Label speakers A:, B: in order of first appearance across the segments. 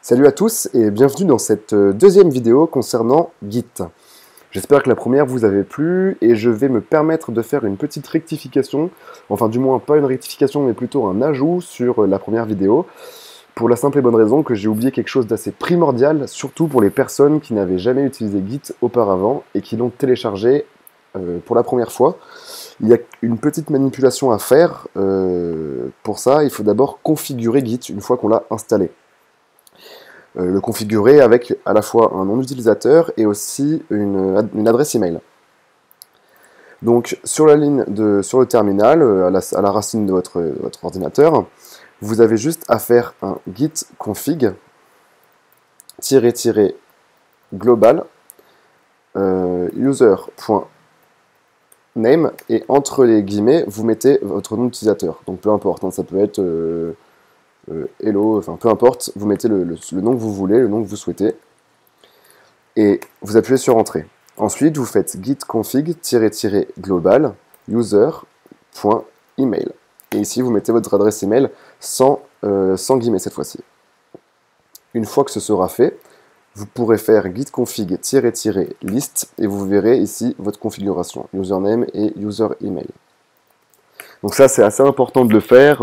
A: Salut à tous et bienvenue dans cette deuxième vidéo concernant Git. J'espère que la première vous avait plu et je vais me permettre de faire une petite rectification, enfin du moins pas une rectification mais plutôt un ajout sur la première vidéo, pour la simple et bonne raison que j'ai oublié quelque chose d'assez primordial, surtout pour les personnes qui n'avaient jamais utilisé Git auparavant et qui l'ont téléchargé pour la première fois. Il y a une petite manipulation à faire. Pour ça, il faut d'abord configurer Git une fois qu'on l'a installé. Le configurer avec à la fois un nom d'utilisateur et aussi une adresse email. Donc sur le terminal, à la racine de votre ordinateur, vous avez juste à faire un git config --global user.name et entre les guillemets vous mettez votre nom d'utilisateur. Donc peu importe, hein, ça peut être hello, enfin peu importe, vous mettez le nom que vous voulez, le nom que vous souhaitez, et vous appuyez sur Entrée. Ensuite, vous faites git config --global user.email. Et ici, vous mettez votre adresse email sans guillemets cette fois-ci. Une fois que ce sera fait, vous pourrez faire git config --list et vous verrez ici votre configuration, username et user email. Donc ça, c'est assez important de le faire.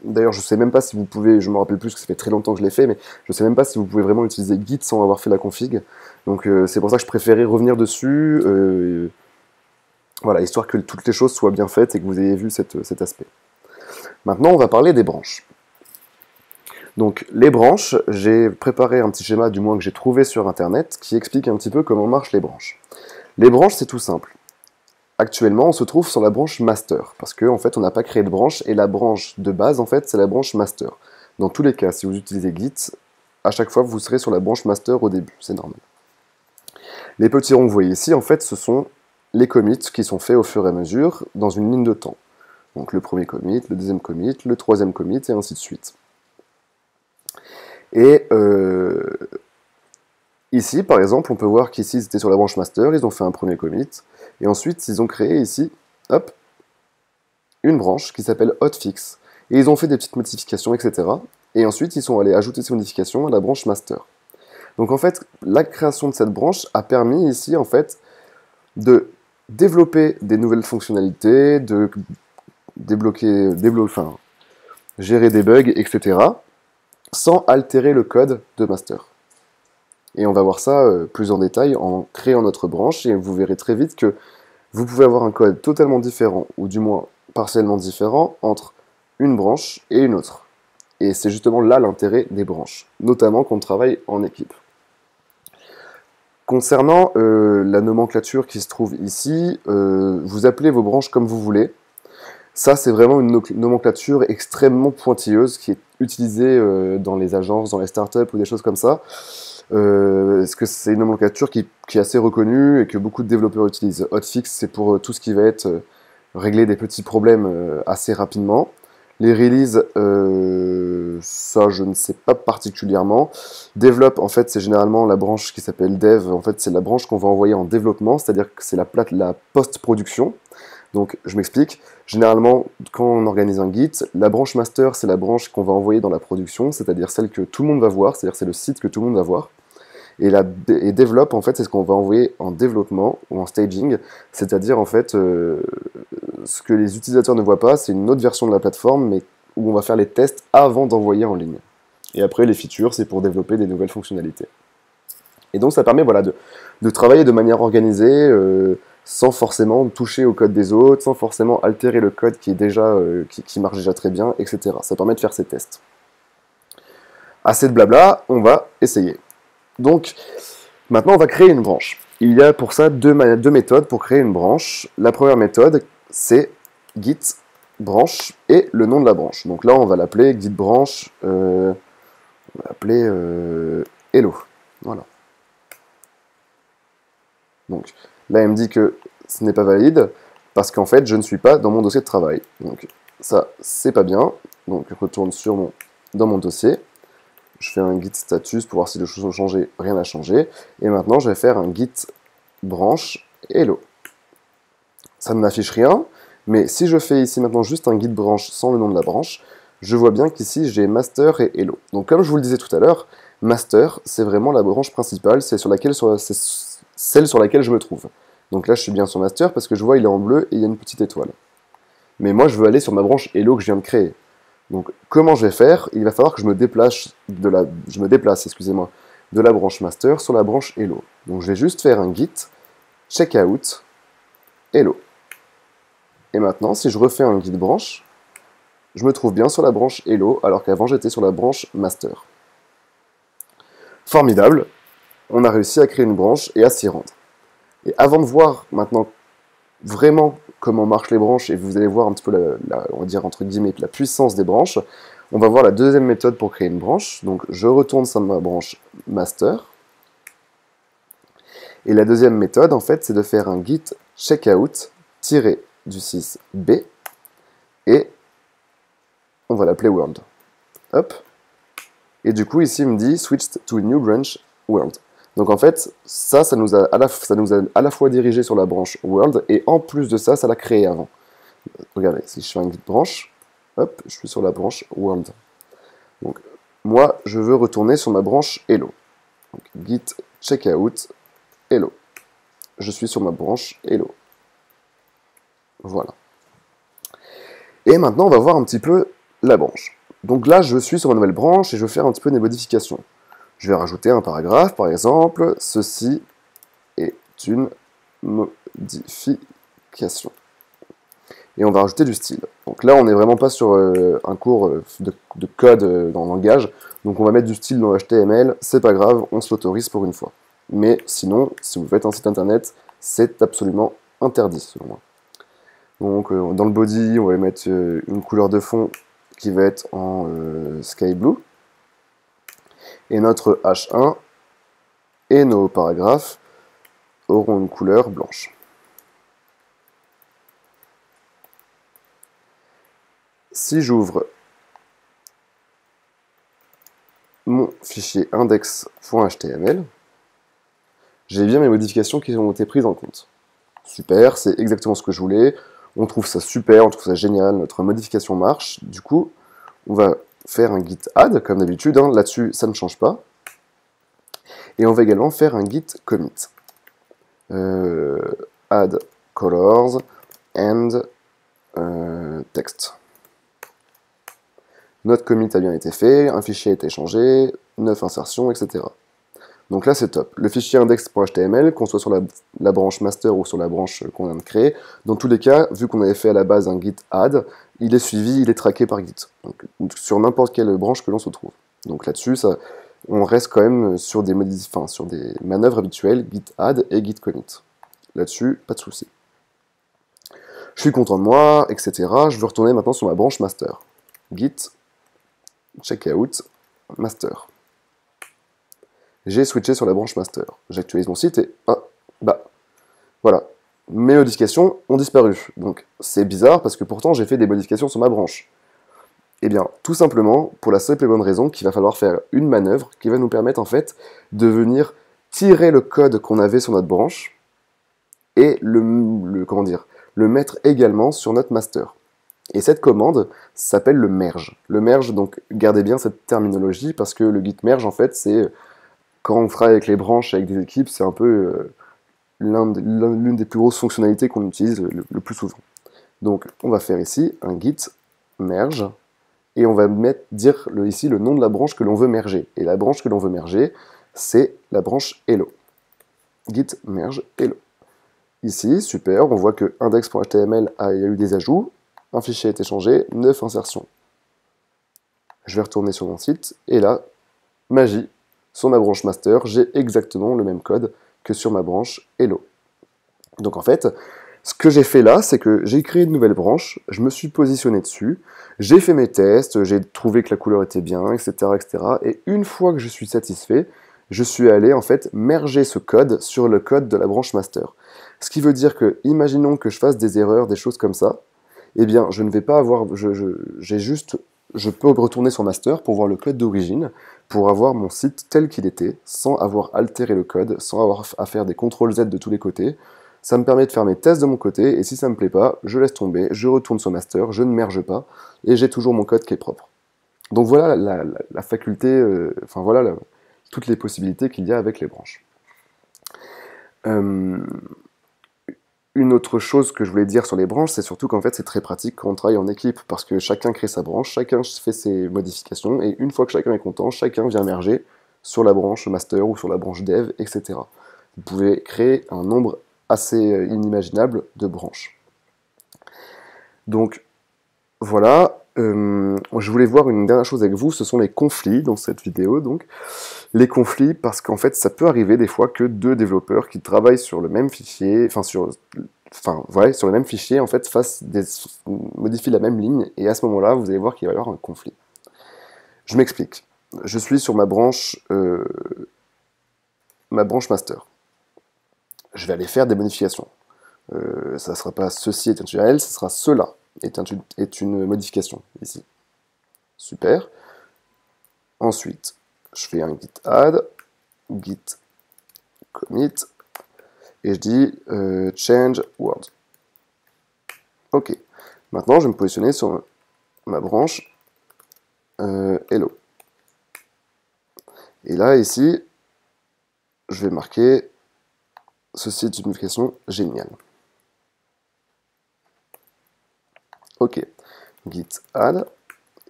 A: D'ailleurs, je sais même pas si vous pouvez, je me rappelle plus, que ça fait très longtemps que je l'ai fait, mais je sais même pas si vous pouvez vraiment utiliser Git sans avoir fait la config. Donc c'est pour ça que je préférais revenir dessus, voilà, histoire que toutes les choses soient bien faites et que vous ayez vu cet aspect. Maintenant, on va parler des branches. Donc les branches, j'ai préparé un petit schéma, du moins que j'ai trouvé sur internet, qui explique un petit peu comment marchent les branches. Les branches, c'est tout simple. Actuellement, on se trouve sur la branche master, parce qu'en fait, on n'a pas créé de branche, et la branche de base, en fait, c'est la branche master. Dans tous les cas, si vous utilisez Git, à chaque fois, vous serez sur la branche master au début, c'est normal. Les petits ronds que vous voyez ici, en fait, ce sont les commits qui sont faits au fur et à mesure dans une ligne de temps. Donc le premier commit, le deuxième commit, le troisième commit, et ainsi de suite. Et ici, par exemple, on peut voir qu'ici, c'était sur la branche master, ils ont fait un premier commit, et ensuite, ils ont créé ici, hop, une branche qui s'appelle hotfix, et ils ont fait des petites modifications, etc. Et ensuite, ils sont allés ajouter ces modifications à la branche master. Donc en fait, la création de cette branche a permis ici, en fait, de développer des nouvelles fonctionnalités, de gérer des bugs, etc., sans altérer le code de master. Et on va voir ça plus en détail en créant notre branche, et vous verrez très vite que vous pouvez avoir un code totalement différent, ou du moins partiellement différent, entre une branche et une autre. Et c'est justement là l'intérêt des branches, notamment quand on travaille en équipe. Concernant la nomenclature qui se trouve ici, vous appelez vos branches comme vous voulez. Ça, c'est vraiment une nomenclature extrêmement pointilleuse qui est utilisée dans les agences, dans les startups ou des choses comme ça. Parce que c'est une nomenclature qui est assez reconnue et que beaucoup de développeurs utilisent. Hotfix, c'est pour tout ce qui va être régler des petits problèmes assez rapidement. Les releases, ça je ne sais pas particulièrement. Develop, en fait, c'est généralement la branche qui s'appelle dev. En fait, c'est la branche qu'on va envoyer en développement, c'est-à-dire que c'est la post-production. Donc, je m'explique. Généralement, quand on organise un Git, la branche master, c'est la branche qu'on va envoyer dans la production, c'est-à-dire celle que tout le monde va voir, c'est-à-dire c'est le site que tout le monde va voir. Et develop, en fait, c'est ce qu'on va envoyer en développement ou en staging, c'est-à-dire, en fait, ce que les utilisateurs ne voient pas, c'est une autre version de la plateforme, mais où on va faire les tests avant d'envoyer en ligne. Et après, les features, c'est pour développer des nouvelles fonctionnalités. Et donc, ça permet voilà, de travailler de manière organisée, sans forcément toucher au code des autres, sans forcément altérer le code qui marche déjà très bien, etc. Ça permet de faire ces tests. Assez de blabla, on va essayer. Donc, maintenant, on va créer une branche. Il y a pour ça deux méthodes pour créer une branche. La première méthode, c'est git branche et le nom de la branche. Donc là, on va l'appeler git branche, on va l'appeler hello. Voilà. Donc là, il me dit que ce n'est pas valide parce qu'en fait, je ne suis pas dans mon dossier de travail. Donc ça, c'est pas bien. Donc je retourne dans mon dossier. Je fais un git status pour voir si les choses ont changé. Rien n'a changé. Et maintenant, je vais faire un git branche hello. Ça ne m'affiche rien, mais si je fais ici maintenant juste un git branche sans le nom de la branche, je vois bien qu'ici j'ai master et hello. Donc comme je vous le disais tout à l'heure, master, c'est vraiment la branche principale, c'est celle sur laquelle je me trouve. Donc là, je suis bien sur master parce que je vois il est en bleu et il y a une petite étoile. Mais moi, je veux aller sur ma branche hello que je viens de créer. Donc comment je vais faire? Il va falloir que je me déplace excusez-moi, de la branche master sur la branche hello. Donc je vais juste faire un git checkout hello. Et maintenant, si je refais un git branche, je me trouve bien sur la branche hello, alors qu'avant j'étais sur la branche master. Formidable, on a réussi à créer une branche et à s'y rendre. Et avant de voir maintenant vraiment comment marchent les branches, et vous allez voir un petit peu on va dire entre guillemets la puissance des branches, on va voir la deuxième méthode pour créer une branche. Donc je retourne sur ma branche master. Et la deuxième méthode, en fait, c'est de faire un git checkout du 6b et on va l'appeler world. Hop. Et du coup, ici, il me dit switched to a new branch world. Donc en fait, ça nous a à la fois dirigé sur la branche world et en plus de ça, ça l'a créé avant. Regardez, si je fais un git branch, hop, je suis sur la branche world. Donc moi, je veux retourner sur ma branche hello. Donc, git checkout hello. Je suis sur ma branche hello. Voilà. Et maintenant, on va voir un petit peu la branche. Donc là, je suis sur une nouvelle branche et je vais faire un petit peu des modifications. Je vais rajouter un paragraphe, par exemple, ceci est une modification. Et on va rajouter du style. Donc là, on n'est vraiment pas sur un cours de code dans le langage. Donc on va mettre du style dans HTML, c'est pas grave, on se l'autorise pour une fois. Mais sinon, si vous faites un site internet, c'est absolument interdit, selon moi. Donc dans le body, on va mettre une couleur de fond qui va être en sky blue. Et notre H1 et nos paragraphes auront une couleur blanche. Si j'ouvre mon fichier index.html, j'ai bien mes modifications qui ont été prises en compte. Super, c'est exactement ce que je voulais. On trouve ça super, on trouve ça génial, notre modification marche. Du coup, on va faire un git add, comme d'habitude, hein. Là-dessus, ça ne change pas. Et on va également faire un git commit. Add colors and text. Notre commit a bien été fait, un fichier a été changé, 9 insertions, etc. Donc là, c'est top. Le fichier index.html, qu'on soit sur la branche master ou sur la branche qu'on vient de créer, dans tous les cas, vu qu'on avait fait à la base un git add, il est suivi, il est traqué par Git. Donc, sur n'importe quelle branche que l'on se trouve. Donc là-dessus, on reste quand même sur des manœuvres habituelles, git add et git commit. Là-dessus, pas de souci. Je suis content de moi, etc. Je veux retourner maintenant sur ma branche master. Git checkout master. J'ai switché sur la branche master. J'actualise mon site et voilà. Mes modifications ont disparu. Donc c'est bizarre parce que pourtant j'ai fait des modifications sur ma branche. Eh bien, tout simplement, pour la simple et bonne raison qu'il va falloir faire une manœuvre qui va nous permettre en fait de venir tirer le code qu'on avait sur notre branche et le mettre également sur notre master. Et cette commande s'appelle le merge. Le merge, donc gardez bien cette terminologie parce que le git merge en fait c'est quand on travaille avec les branches, avec des équipes, c'est un peu l'une des plus grosses fonctionnalités qu'on utilise le plus souvent. Donc on va faire ici un git merge et on va dire ici le nom de la branche que l'on veut merger. Et la branche que l'on veut merger, c'est la branche hello. Git merge hello. Ici, super, on voit que index.html il y a eu des ajouts, un fichier a été changé, 9 insertions. Je vais retourner sur mon site, et là, magie, sur ma branche master, j'ai exactement le même code que sur ma branche hello. Donc en fait, ce que j'ai fait là, c'est que j'ai créé une nouvelle branche, je me suis positionné dessus, j'ai fait mes tests, j'ai trouvé que la couleur était bien, etc., etc. Et une fois que je suis satisfait, je suis allé en fait merger ce code sur le code de la branche master. Ce qui veut dire que, imaginons que je fasse des erreurs, des choses comme ça, eh bien, je ne vais pas avoir, je peux retourner sur master pour voir le code d'origine, pour avoir mon site tel qu'il était, sans avoir altéré le code, sans avoir à faire des CTRL Z de tous les côtés. Ça me permet de faire mes tests de mon côté, et si ça me plaît pas, je laisse tomber, je retourne sur master, je ne merge pas, et j'ai toujours mon code qui est propre. Donc voilà la faculté, enfin voilà toutes les possibilités qu'il y a avec les branches. Une autre chose que je voulais dire sur les branches, c'est surtout qu'en fait c'est très pratique quand on travaille en équipe, parce que chacun crée sa branche, chacun fait ses modifications, et une fois que chacun est content, chacun vient merger sur la branche master ou sur la branche dev, etc. Vous pouvez créer un nombre assez inimaginable de branches. Donc voilà, je voulais voir une dernière chose avec vous, ce sont les conflits dans cette vidéo. Donc les conflits, parce qu'en fait ça peut arriver des fois que deux développeurs qui travaillent sur le même fichier, sur le même fichier, en fait, modifient la même ligne, et à ce moment-là, vous allez voir qu'il va y avoir un conflit. Je m'explique. Je suis sur ma branche master. Je vais aller faire des modifications. Ça ne sera pas ceci est un URL, ce sera cela est une modification, ici. Super. Ensuite, je fais un git add, git commit, et je dis change word. Ok. Maintenant, je vais me positionner sur ma branche hello. Et là, ici, je vais marquer ceci est une modification géniale. Ok. Git add,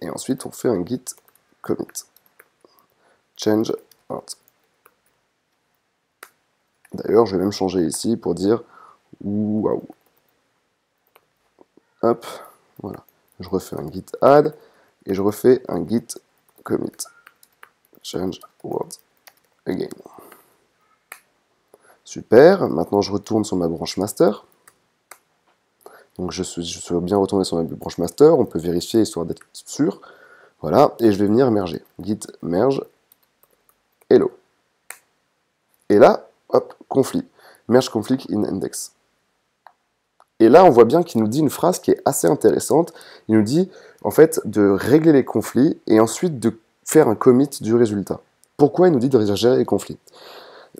A: et ensuite on fait un git commit. Change word. D'ailleurs, je vais même changer ici pour dire waouh. Hop, voilà. Je refais un git add et je refais un git commit. Change word again. Super, maintenant je retourne sur ma branche master. Donc je suis bien retourné sur ma branche master, on peut vérifier histoire d'être sûr. Voilà, et je vais venir merger. Git merge hello. Et là, hop, conflit. Merge conflict in index. Et là, on voit bien qu'il nous dit une phrase qui est assez intéressante. Il nous dit, en fait, de régler les conflits et ensuite de faire un commit du résultat. Pourquoi il nous dit de gérer les conflits?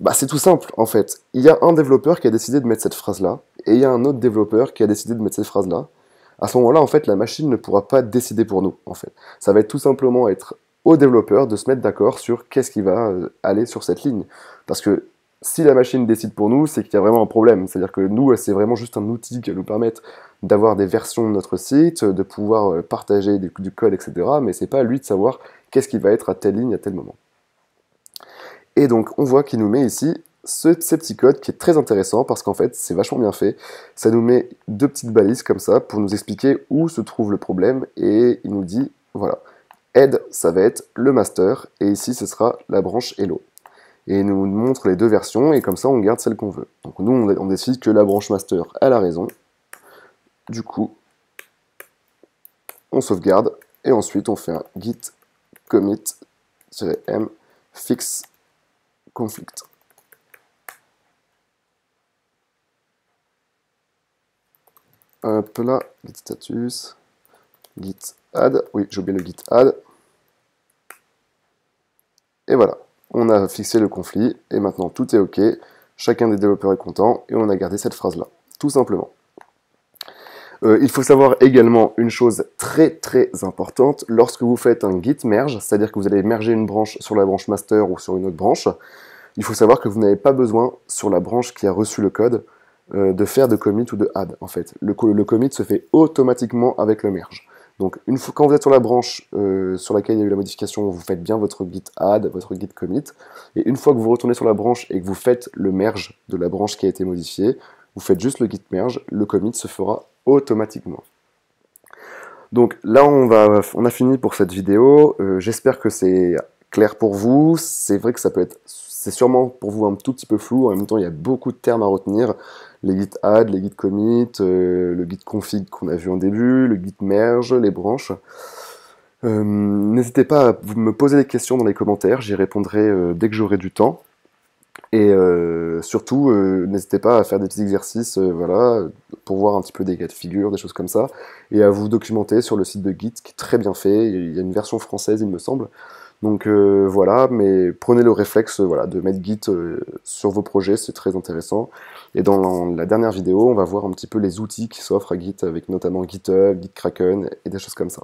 A: Bah, c'est tout simple, en fait. Il y a un développeur qui a décidé de mettre cette phrase-là, et il y a un autre développeur qui a décidé de mettre cette phrase-là. À ce moment-là, en fait, la machine ne pourra pas décider pour nous, en fait. Ça va être tout simplement être au développeur de se mettre d'accord sur qu'est-ce qui va aller sur cette ligne. Parce que si la machine décide pour nous, c'est qu'il y a vraiment un problème. C'est-à-dire que nous, c'est vraiment juste un outil qui va nous permettre d'avoir des versions de notre site, de pouvoir partager du code, etc. Mais c'est pas à lui de savoir qu'est-ce qui va être à telle ligne, à tel moment. Et donc, on voit qu'il nous met ici ces petits codes qui est très intéressant parce qu'en fait, c'est vachement bien fait. Ça nous met deux petites balises comme ça pour nous expliquer où se trouve le problème. Et il nous dit, voilà, head, ça va être le master. Et ici, ce sera la branche hello. Et il nous montre les deux versions et comme ça, on garde celle qu'on veut. Donc nous, on décide que la branche master, elle a raison. Du coup, on sauvegarde. Et ensuite, on fait un git commit-m fix conflict. Hop là, git status, git add, oui j'ai oublié le git add. Et voilà, on a fixé le conflit et maintenant tout est ok, chacun des développeurs est content et on a gardé cette phrase là, tout simplement. Il faut savoir également une chose très très importante, lorsque vous faites un git merge, c'est-à-dire que vous allez merger une branche sur la branche master ou sur une autre branche, il faut savoir que vous n'avez pas besoin, sur la branche qui a reçu le code, de faire de commit ou de add, en fait. Le commit se fait automatiquement avec le merge. Donc, quand vous êtes sur la branche sur laquelle il y a eu la modification, vous faites bien votre git add, votre git commit, et une fois que vous retournez sur la branche et que vous faites le merge de la branche qui a été modifiée, vous faites juste le git merge, le commit se fera automatiquement. Donc là, on a fini pour cette vidéo. J'espère que c'est clair pour vous. C'est vrai que c'est sûrement pour vous un tout petit peu flou. En même temps, il y a beaucoup de termes à retenir. Les git add, les git commit, le git config qu'on a vu en début, le git merge, les branches. N'hésitez pas à me poser des questions dans les commentaires. J'y répondrai dès que j'aurai du temps. Et surtout, n'hésitez pas à faire des petits exercices voilà, pour voir un petit peu des cas de figure, des choses comme ça, et à vous documenter sur le site de Git, qui est très bien fait. Il y a une version française, il me semble. Donc voilà, mais prenez le réflexe voilà, de mettre Git sur vos projets, c'est très intéressant. Et dans la dernière vidéo, on va voir un petit peu les outils qui s'offrent à Git, avec notamment GitHub, GitKraken et des choses comme ça.